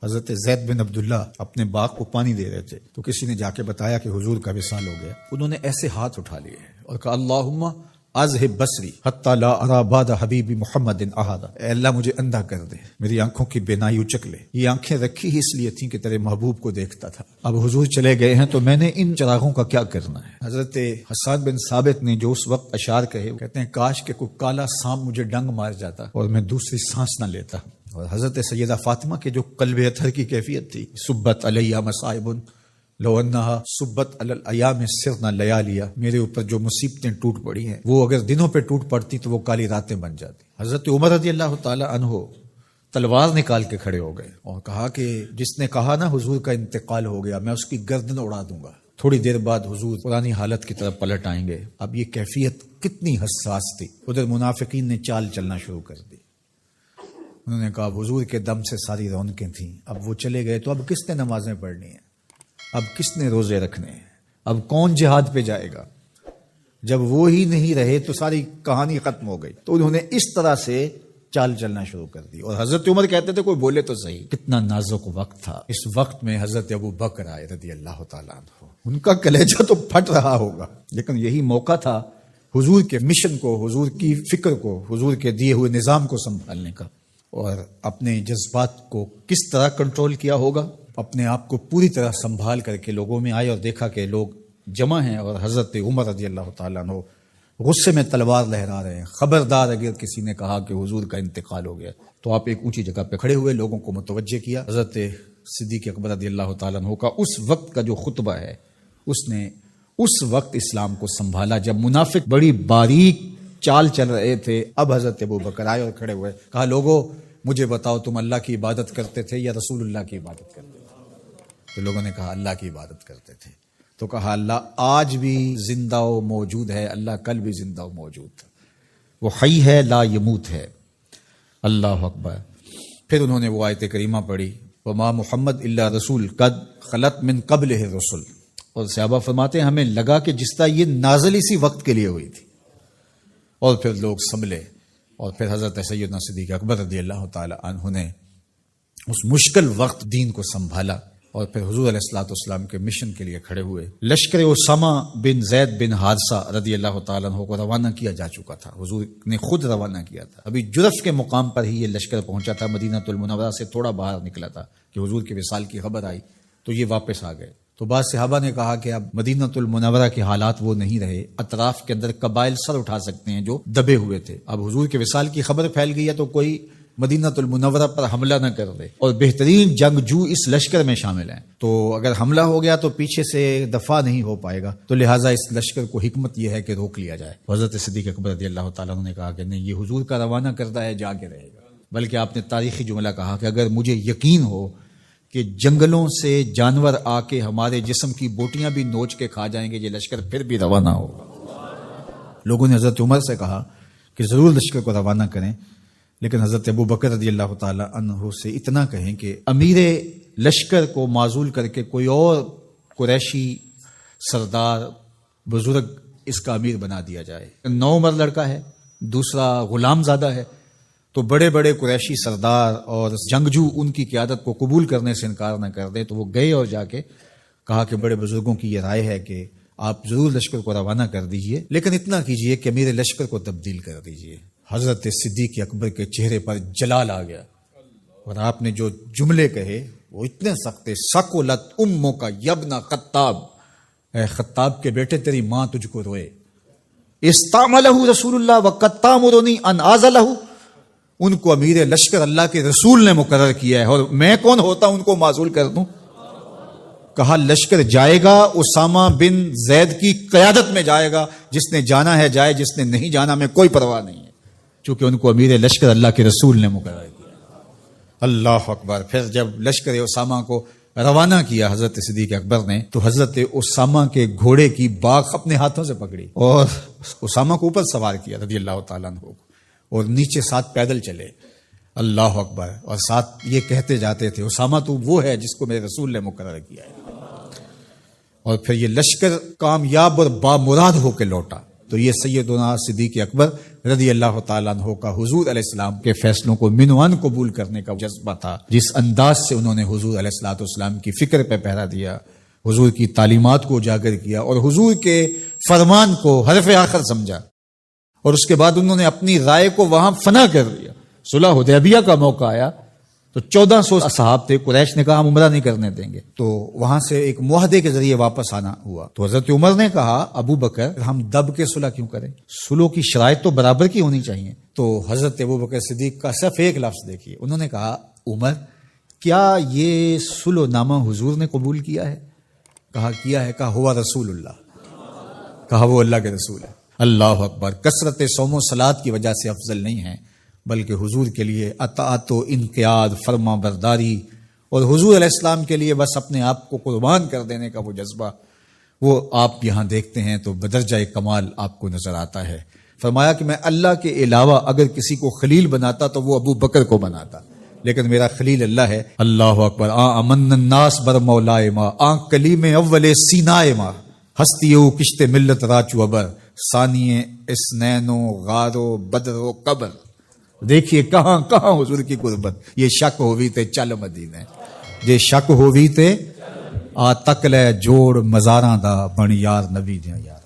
حضرت زید بن عبداللہ اپنے باغ کو پانی دے رہے تھے تو کسی نے جا کے بتایا کہ حضور کا وصال ہو گیا. انہوں نے ایسے ہاتھ اٹھا لیے اور کہا اللہم اذہب بصری حتی لا ارا بعد حبیبی محمد احدا. اے اللہ مجھے اندھا کر دے، میری آنکھوں کی بینائی اچک لے. یہ آنکھیں رکھی ہی اس لیے تھیں کہ تیرے محبوب کو دیکھتا تھا، اب حضور چلے گئے ہیں تو میں نے ان چراغوں کا کیا کرنا ہے. حضرت حسان بن ثابت نے جو اس وقت اشعار کہے، کہتے ہیں کاش کہ کوئی کالا سانپ مجھے ڈنگ مار جاتا اور میں دوسری سانس نہ لیتا. اور حضرت سیدہ فاطمہ کے جو قلب اطہر کی کیفیت تھی، سبت علیہ مصائب لو انہا سبت علی الایام سرنا لیالیا، میرے اوپر جو مصیبتیں ٹوٹ پڑی ہیں وہ اگر دنوں پہ ٹوٹ پڑتی تو وہ کالی راتیں بن جاتی. حضرت عمر رضی اللہ تعالی عنہ تلوار نکال کے کھڑے ہو گئے اور کہا کہ جس نے کہا نا حضور کا انتقال ہو گیا، میں اس کی گردن اڑا دوں گا. تھوڑی دیر بعد حضور پرانی حالت کی طرف پلٹ آئیں گے. اب یہ کیفیت کتنی حساس تھی. ادھر منافقین نے چال چلنا شروع کر دی. انہوں نے کہا حضور کے دم سے ساری رونقیں تھیں، اب وہ چلے گئے تو اب کس نے نمازیں پڑھنی ہیں، اب کس نے روزے رکھنے ہیں، اب کون جہاد پہ جائے گا. جب وہ ہی نہیں رہے تو ساری کہانی ختم ہو گئی. تو انہوں نے اس طرح سے چال چلنا شروع کر دی. اور حضرت عمر کہتے تھے کوئی بولے تو صحیح. کتنا نازک وقت تھا. اس وقت میں حضرت ابو بکر آئے رضی اللہ تعالیٰ عنہ. ان کا کلیجہ تو پھٹ رہا ہوگا، لیکن یہی موقع تھا حضور کے مشن کو، حضور کی فکر کو، حضور کے دیے ہوئے نظام کو سنبھالنے کا. اور اپنے جذبات کو کس طرح کنٹرول کیا ہوگا. اپنے آپ کو پوری طرح سنبھال کر کے لوگوں میں آئے اور دیکھا کہ لوگ جمع ہیں اور حضرت عمر رضی اللہ تعالیٰ عنہ غصے میں تلوار لہرا رہے ہیں. خبردار اگر کسی نے کہا کہ حضور کا انتقال ہو گیا. تو آپ ایک اونچی جگہ پہ کھڑے ہوئے، لوگوں کو متوجہ کیا. حضرت صدیق اکبر رضی اللہ تعالیٰ عنہ کا اس وقت کا جو خطبہ ہے، اس نے اس وقت اسلام کو سنبھالا جب منافق بڑی باریک چال چل رہے تھے. اب حضرت ابو بکر آئے اور کھڑے ہوئے، کہا لوگوں مجھے بتاؤ تم اللہ کی عبادت کرتے تھے یا رسول اللہ کی عبادت کرتے تھے؟ تو لوگوں نے کہا اللہ کی عبادت کرتے تھے. تو کہا اللہ آج بھی زندہ و موجود ہے، اللہ کل بھی زندہ و موجود تھا، وہ حی ہے لا یموت ہے. اللہ اکبر. پھر انہوں نے وہ آیت کریمہ پڑھی وما محمد الا رسول قد خلت من قبلہ الرسل. اور صحابہ فرماتے ہیں ہمیں لگا کہ جس طرح یہ نازل اسی وقت کے لیے ہوئی تھی. اور پھر لوگ سنبھلے اور پھر حضرت سیدنا صدیق اکبر رضی اللہ تعالی عنہ نے اس مشکل وقت دین کو سنبھالا اور پھر حضور علیہ الصلوۃ والسلام کے مشن کے لیے کھڑے ہوئے. لشکر اسامہ بن زید بن حارثہ رضی اللہ تعالیٰ عنہ کو روانہ کیا جا چکا تھا. حضور نے خود روانہ کیا تھا. ابھی جرف کے مقام پر ہی یہ لشکر پہنچا تھا. مدینہ المنورہ سے تھوڑا باہر نکلا تھا کہ حضور کے وصال کی خبر آئی تو یہ واپس آ گئے. تو بعض صحابہ نے کہا کہ اب مدینہ المنورہ کے حالات وہ نہیں رہے، اطراف کے اندر قبائل سر اٹھا سکتے ہیں جو دبے ہوئے تھے. اب حضور کے وصال کی خبر پھیل گئی ہے تو کوئی مدینہ المنورہ پر حملہ نہ کر دے. اور بہترین جنگجو اس لشکر میں شامل ہیں، تو اگر حملہ ہو گیا تو پیچھے سے دفاع نہیں ہو پائے گا. تو لہٰذا اس لشکر کو حکمت یہ ہے کہ روک لیا جائے. حضرت صدیق اکبر رضی اللہ تعالیٰ عنہ نے کہا کہ نہیں، یہ حضور کا روانہ کردہ ہے، جا کے رہے گا. بلکہ آپ نے تاریخی جملہ کہا کہ اگر مجھے یقین ہو کہ جنگلوں سے جانور آ کے ہمارے جسم کی بوٹیاں بھی نوچ کے کھا جائیں گے، یہ لشکر پھر بھی روانہ ہوگا. لوگوں نے حضرت عمر سے کہا کہ ضرور لشکر کو روانہ کریں، لیکن حضرت ابو بکر رضی اللہ تعالی عنہ سے اتنا کہیں کہ امیر لشکر کو معزول کر کے کوئی اور قریشی سردار بزرگ اس کا امیر بنا دیا جائے. 9 عمر لڑکا ہے، دوسرا غلام زادہ ہے، تو بڑے بڑے قریشی سردار اور جنگجو ان کی قیادت کو قبول کرنے سے انکار نہ کر دے. تو وہ گئے اور جا کے کہا کہ بڑے بزرگوں کی یہ رائے ہے کہ آپ ضرور لشکر کو روانہ کر دیجئے، لیکن اتنا کیجئے کہ میرے لشکر کو تبدیل کر دیجئے. حضرت صدیق اکبر کے چہرے پر جلال آ گیا اور آپ نے جو جملے کہے وہ اتنے سخت. ثقلت امک یبن خطاب، اے خطاب کے بیٹے تیری ماں تجھ کو روئے. استعملہ رسول اللہ وقد تامرنی ان اعزلہ، ان کو امیر لشکر اللہ کے رسول نے مقرر کیا ہے اور میں کون ہوتا ان کو معزول کر دوں. کہا لشکر جائے گا، اسامہ بن زید کی قیادت میں جائے گا، جس نے جانا ہے جائے، جس نے نہیں جانا میں کوئی پرواہ نہیں ہے، چونکہ ان کو امیر لشکر اللہ کے رسول نے مقرر کیا. اللہ اکبر. پھر جب لشکر اسامہ کو روانہ کیا حضرت صدیق اکبر نے تو حضرت اسامہ کے گھوڑے کی باغ اپنے ہاتھوں سے پکڑی اور اسامہ کو اوپر سوار کیا رضی اللہ تعالیٰ عنہ کو، اور نیچے ساتھ پیدل چلے. اللہ اکبر. اور ساتھ یہ کہتے جاتے تھے اسامہ تو وہ ہے جس کو میرے رسول نے مقرر کیا ہے. اور پھر یہ لشکر کامیاب اور بامراد ہو کے لوٹا. تو یہ سیدنا صدیق اکبر رضی اللہ تعالیٰ عنہ کا حضور علیہ السلام کے فیصلوں کو منوان قبول کرنے کا جذبہ تھا. جس انداز سے انہوں نے حضور علیہ الصلوۃ والسلام کی فکر پہ پہرا دیا، حضور کی تعلیمات کو اجاگر کیا اور حضور کے فرمان کو حرف آخر سمجھا، اور اس کے بعد انہوں نے اپنی رائے کو وہاں فنا کر دیا. صلح حدیبیہ کا موقع آیا تو 1400 اصحاب تھے، قریش نے کہا ہم عمرہ نہیں کرنے دیں گے، تو وہاں سے ایک معاہدے کے ذریعے واپس آنا ہوا. تو حضرت عمر نے کہا ابو بکر ہم دب کے صلح کیوں کریں، صلح کی شرائط تو برابر کی ہونی چاہیے. تو حضرت ابو بکر صدیق کا صرف ایک لفظ دیکھیے، انہوں نے کہا عمر کیا یہ صلح نامہ حضور نے قبول کیا ہے؟ کہا کیا ہے. کہا ہوا رسول اللہ، کہا وہ اللہ کے رسول ہے. اللہ اکبر. کثرت صوم و صلات کی وجہ سے افضل نہیں ہے، بلکہ حضور کے لیے اطاعت و انقیاد، فرما برداری، اور حضور علیہ السلام کے لیے بس اپنے آپ کو قربان کر دینے کا وہ جذبہ، وہ آپ یہاں دیکھتے ہیں تو بدرجہ کمال آپ کو نظر آتا ہے. فرمایا کہ میں اللہ کے علاوہ اگر کسی کو خلیل بناتا تو وہ ابو بکر کو بناتا، لیکن میرا خلیل اللہ ہے. اللہ اکبر. امن الناس بر مولائے ما، کلیم اول سینائے ما، ہستیو کشت ملت راچو ابر، ثانیے اسنینو غارو بدرو قبر. دیکھیے کہاں کہاں حضور کی قربت. یہ شک ہووی تے چل مدینے، یہ شک ہووی تے آ تک لے جوڑ مزاراں دا بن یار نبی دیاں یار.